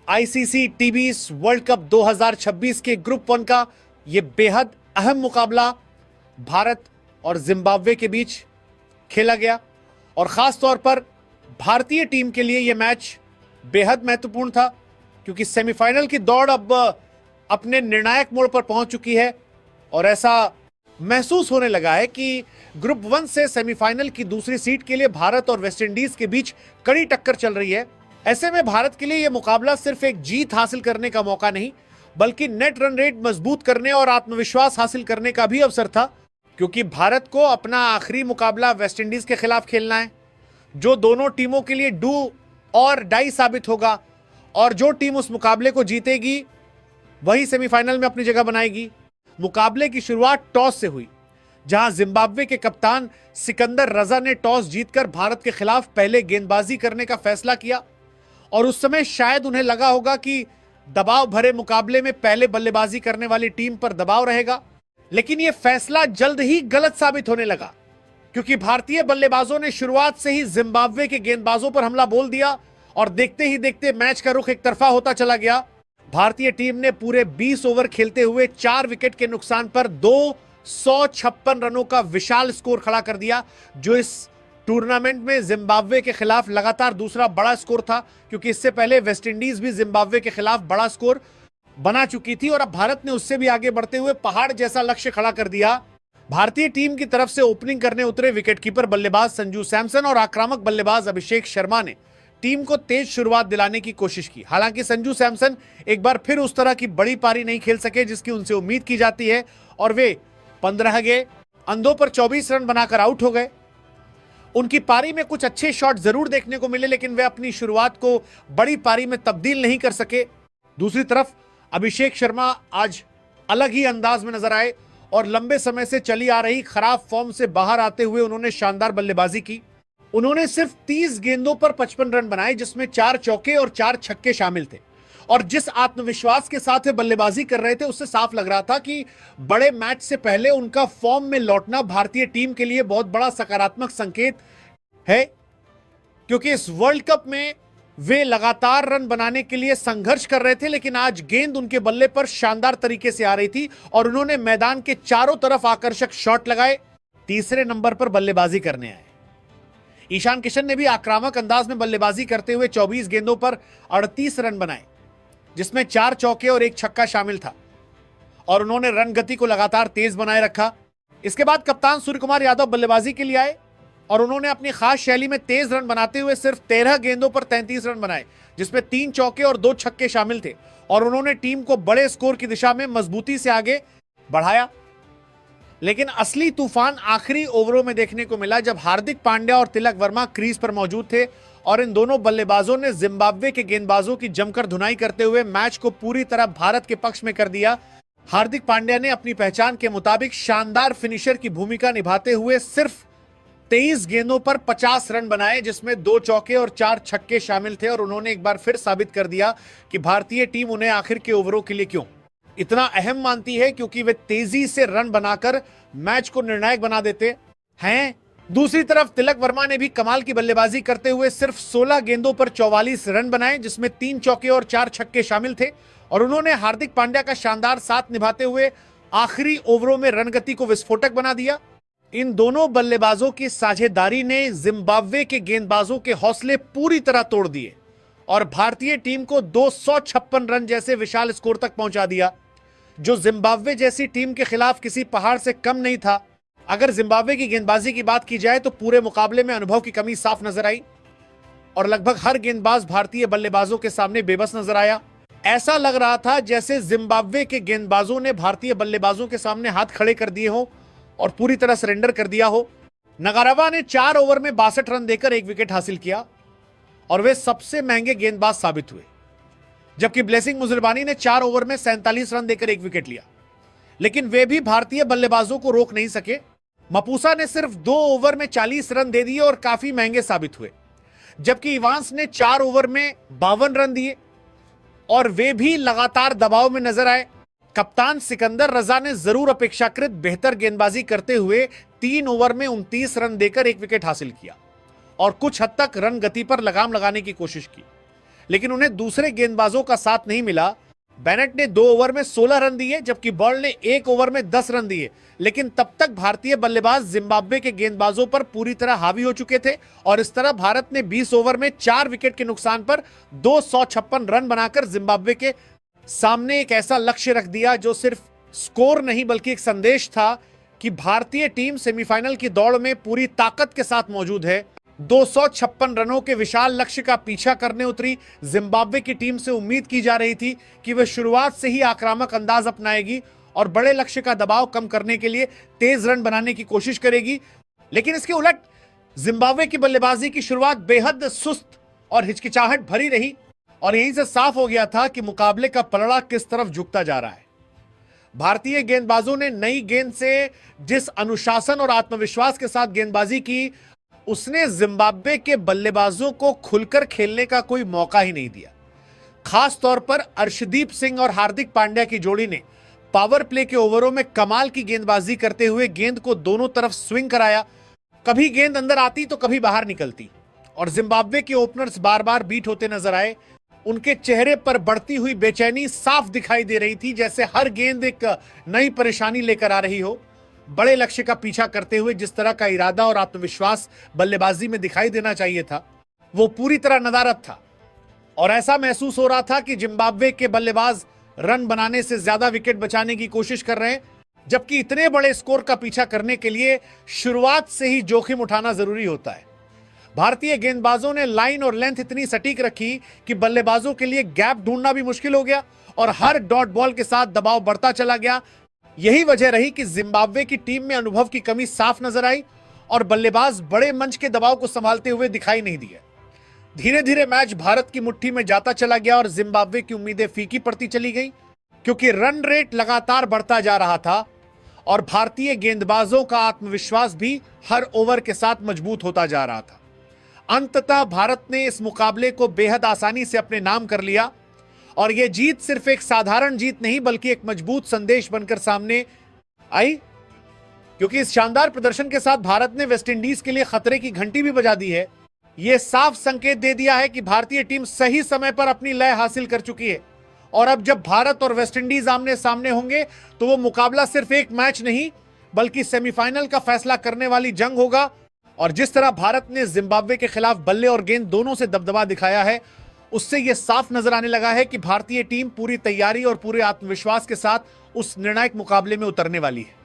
ICC टी20 world cup 2026 के group 1 का यह बेहद अहम मुकाबला भारत और जिम्बाब्वे के बीच खेला गया और खास तौर पर भारतीय टीम के लिए यह मैच बेहद महत्वपूर्ण था क्योंकि सेमीफाइनल की दौड़ अब अपने निर्णायक मोड़ पर पहुंच चुकी है और ऐसा महसूस होने लगा है कि ग्रुप 1 से सेमीफाइनल की दूसरी सीट के लिए भारत और वेस्टइंडीज के बीच कड़ी टक्कर चल रही है। ऐसे में भारत के लिए यह मुकाबला सिर्फ एक जीत हासिल करने का मौका नहीं बल्कि नेट रन रेट मजबूत करने और आत्मविश्वास हासिल करने का भी अवसर था क्योंकि भारत को अपना आखिरी मुकाबला वेस्टइंडीज के खिलाफ खेलना है जो दोनों टीमों के लिए डू और डाई साबित होगा और जो टीम उस मुकाबले को जीतेगी वही सेमीफाइनल में अपनी जगह बनाएगी। मुकाबले की शुरुआत टॉस से हुई जहां जिम्बाब्वे के कप्तान सिकंदर रजा ने टॉस जीतकर भारत के खिलाफ पहले गेंदबाजी करने का फैसला किया और उस समय शायद उन्हें लगा होगा कि दबाव भरे मुकाबले में पहले बल्लेबाजी करने वाली टीम पर दबाव रहेगा, लेकिन यह फैसला जल्द ही गलत साबित होने लगा क्योंकि भारतीय बल्लेबाजों ने शुरुआत से ही जिम्बाब्वे के गेंदबाजों पर हमला बोल दिया और देखते ही देखते मैच का रुख एक तरफा होता चला गया। भारतीय टीम ने पूरे 20 ओवर खेलते हुए 4 विकेट के नुकसान पर 256 रनों का विशाल स्कोर खड़ा कर दिया जो इस टूर्नामेंट में जिम्बाब्वे के खिलाफ लगातार दूसरा बड़ा स्कोर था क्योंकि इससे पहले वेस्टइंडीज भी जिम्बाब्वे के खिलाफ बड़ा स्कोर बना चुकी थी और अब भारत ने उससे भी आगे बढ़ते हुए पहाड़ जैसा लक्ष्य खड़ा कर दिया। भारतीय टीम की तरफ से ओपनिंग करने उतरे विकेटकीपर बल्लेबाज संजू सैमसन और आक्रामक बल्लेबाज अभिषेक शर्मा ने टीम को तेज शुरुआत दिलाने की कोशिश की। हालांकि संजू सैमसन एक बार फिर उस तरह की बड़ी पारी नहीं खेल सके जिसकी उनसे उम्मीद की जाती है और वे 15 गेंदों पर 24 रन बनाकर आउट हो गए। उनकी पारी में कुछ अच्छे शॉट जरूर देखने को मिले लेकिन वे अपनी शुरुआत को बड़ी पारी में तब्दील नहीं कर सके। दूसरी तरफ अभिषेक शर्मा आज अलग ही अंदाज में नजर आए और लंबे समय से चली आ रही खराब फॉर्म से बाहर आते हुए उन्होंने शानदार बल्लेबाजी की। उन्होंने सिर्फ 30 गेंदों पर 55 रन बनाए जिसमें 4 चौके और 4 छक्के शामिल थे और जिस आत्मविश्वास के साथ वे बल्लेबाजी कर रहे थे उससे साफ लग रहा था कि बड़े मैच से पहले उनका फॉर्म में लौटना भारतीय टीम के लिए बहुत बड़ा सकारात्मक संकेत है क्योंकि इस वर्ल्ड कप में वे लगातार रन बनाने के लिए संघर्ष कर रहे थे लेकिन आज गेंद उनके बल्ले पर शानदार तरीके से आ रही थी और उन्होंने मैदान के चारों तरफ आकर्षक शॉट लगाए। तीसरे नंबर पर बल्लेबाजी करने आए ईशान किशन ने भी आक्रामक अंदाज में बल्लेबाजी करते हुए 24 गेंदों पर 38 रन बनाए जिसमें 4 चौके और 1 छक्का शामिल था और उन्होंने रन गति को लगातार तेज बनाए रखा। इसके बाद कप्तान सूर्यकुमार यादव बल्लेबाजी के लिए आए और उन्होंने अपनी खास शैली में तेज रन बनाते हुए सिर्फ 13 गेंदों पर 33 रन बनाए जिसमें 3 चौके और 2 छक्के शामिल थे और उन्होंने टीम को बड़े स्कोर की दिशा में मजबूती से आगे बढ़ाया। लेकिन असली तूफान आखिरी ओवरों में देखने को मिला जब हार्दिक पांड्या और तिलक वर्मा क्रीज पर मौजूद थे और इन दोनों बल्लेबाजों ने जिम्बाब्वे के गेंदबाजों की जमकर धुनाई करते हुए मैच को पूरी तरह भारत के पक्ष में कर दिया। हार्दिक पांड्या ने अपनी पहचान के मुताबिक शानदार फिनिशर की भूमिका निभाते हुए सिर्फ 23 गेंदों पर 50 रन बनाए जिसमें 2 चौके और 4 छक्के शामिल थे और उन्होंने एक बार फिर साबित कर दिया कि भारतीय टीम उन्हें आखिर के ओवरों के लिए क्यों इतना अहम मानती है क्योंकि वे तेजी से रन बनाकर मैच को निर्णायक बना देते हैं। दूसरी तरफ तिलक वर्मा ने भी कमाल की बल्लेबाजी करते हुए सिर्फ 16 गेंदों पर 44 रन बनाए जिसमें 3 चौके और 4 छक्के शामिल थे और उन्होंने हार्दिक पांड्या का शानदार साथ निभाते हुए आखिरी ओवरों में रन गति को विस्फोटक बना दिया। इन दोनों बल्लेबाजों की साझेदारी ने जिम्बाब्वे के गेंदबाजों के हौसले पूरी तरह तोड़ दिए और भारतीय टीम को 256 रन जैसे विशाल स्कोर तक पहुंचा दिया जो जिम्बाब्वे जैसी टीम के खिलाफ किसी पहाड़ से कम नहीं था। अगर जिम्बाब्वे की गेंदबाजी की बात की जाए तो पूरे मुकाबले में अनुभव की कमी साफ नजर आई और लगभग हर गेंदबाज भारतीय बल्लेबाजों के सामने बेबस नजर आया। ऐसा लग रहा था जैसे जिम्बाब्वे के गेंदबाजों ने भारतीय बल्लेबाजों के सामने हाथ खड़े कर दिए हो और पूरी तरह सरेंडर कर दिया हो। नगारावा ने 4 ओवर में 62 रन देकर 1 विकेट हासिल किया और वे सबसे महंगे गेंदबाज साबित हुए जबकि ब्लेसिंग मुजरबानी ने 4 ओवर में 47 रन देकर 1 विकेट लिया लेकिन वे भी भारतीय बल्लेबाजों को रोक नहीं सके। मपूसा ने सिर्फ 2 ओवर में 40 रन दे दिए और काफी महंगे साबित हुए जबकि इवांस ने 4 ओवर में 52 रन दिए और वे भी लगातार दबाव में नजर आए। कप्तान सिकंदर रजा ने जरूर अपेक्षाकृत बेहतर गेंदबाजी करते हुए 3 ओवर में 29 रन देकर 1 विकेट हासिल किया और कुछ हद तक रन गति पर लगाम लगाने की कोशिश की लेकिन उन्हें दूसरे गेंदबाजों का साथ नहीं मिला। बेनेट ने 2 ओवर में 16 रन दिए, जबकि बर्ल ने 1 ओवर में 10 रन दिए। लेकिन तब तक भारतीय बल्लेबाज जिम्बाब्वे के गेंदबाजों पर पूरी तरह हावी हो चुके थे और इस तरह भारत ने 20 ओवर में 4 विकेट के नुकसान पर 256 रन बनाकर जिम्बाब्वे के सामने एक ऐसा लक्ष्य रख दिया जो सिर्फ स्कोर नहीं बल्कि एक संदेश था कि भारतीय टीम सेमीफाइनल की दौड़ में पूरी ताकत के साथ मौजूद है। 256 रनों के विशाल लक्ष्य का पीछा करने उतरी जिम्बाब्वे की टीम से उम्मीद की जा रही थी कि वह शुरुआत से ही आक्रामक अंदाज अपनाएगी और बड़े लक्ष्य का दबाव कम करने के लिए तेज रन बनाने की कोशिश करेगी। लेकिन इसके उलट जिम्बाब्वे की बल्लेबाजी की शुरुआत बेहद सुस्त और हिचकिचाहट भरी रही और यहीं से साफ हो गया था कि मुकाबले का पलड़ा किस तरफ झुकता जा रहा है। भारतीय गेंदबाजों ने नई गेंद से जिस अनुशासन और आत्मविश्वास के साथ गेंदबाजी की, उसने जिम्बाब्वे के बल्लेबाजों को खुलकर खेलने का कोई मौका ही नहीं दिया। खास तौर पर अर्शदीप सिंह और हार्दिक पांड्या की जोड़ी ने पावर प्ले के ओवरों में कमाल की गेंदबाजी करते हुए गेंद को दोनों तरफ स्विंग कराया। कभी गेंद अंदर आती तो कभी बाहर निकलती और जिम्बाब्वे के ओपनर्स बार बार बीट होते नजर आए। उनके चेहरे पर बढ़ती हुई बेचैनी साफ दिखाई दे रही थी, जैसे हर गेंद एक नई परेशानी लेकर आ रही हो। बड़े लक्ष्य का पीछा करते हुए जिस तरह का इरादा और आत्मविश्वास बल्लेबाजी में दिखाई देना चाहिए था, वो पूरी तरह नदारद था और ऐसा महसूस हो रहा था कि जिम्बाब्वे के बल्लेबाज रन बनाने से ज्यादा विकेट बचाने की कोशिश कर रहे हैं, जबकि इतने बड़े स्कोर का पीछा करने के लिए शुरुआत से ही जोखिम उठाना जरूरी होता है। भारतीय गेंदबाजों ने लाइन और लेंथ इतनी सटीक रखी कि बल्लेबाजों के लिए गैप ढूंढना भी मुश्किल हो गया और हर डॉट बॉल के साथ दबाव बढ़ता चला गया। यही वजह रही कि जिम्बाब्वे की टीम में अनुभव की कमी साफ नजर आई और बल्लेबाज बड़े मंच के दबाव को संभालते हुए दिखाई नहीं दिए। धीरे धीरे मैच भारत की मुट्ठी में जाता चला गया और जिम्बाब्वे की उम्मीदें फीकी पड़ती चली गई, क्योंकि रन रेट लगातार बढ़ता जा रहा था और भारतीय गेंदबाजों का आत्मविश्वास भी हर ओवर के साथ मजबूत होता जा रहा था। अंततः भारत ने इस मुकाबले को बेहद आसानी से अपने नाम कर लिया और यह जीत सिर्फ एक साधारण जीत नहीं बल्कि एक मजबूत संदेश बनकर सामने आई, क्योंकि इस शानदार प्रदर्शन के साथ भारत ने वेस्टइंडीज के लिए खतरे की घंटी भी बजा दी है। यह साफ संकेत दे दिया है कि भारतीय टीम सही समय पर अपनी लय हासिल कर चुकी है और अब जब भारत और वेस्टइंडीज आमने सामने होंगे तो वो मुकाबला सिर्फ एक मैच नहीं बल्कि सेमीफाइनल का फैसला करने वाली जंग होगा। और जिस तरह भारत ने जिम्बाब्वे के खिलाफ बल्ले और गेंद दोनों से दबदबा दिखाया है, उससे यह साफ नजर आने लगा है कि भारतीय टीम पूरी तैयारी और पूरे आत्मविश्वास के साथ उस निर्णायक मुकाबले में उतरने वाली है।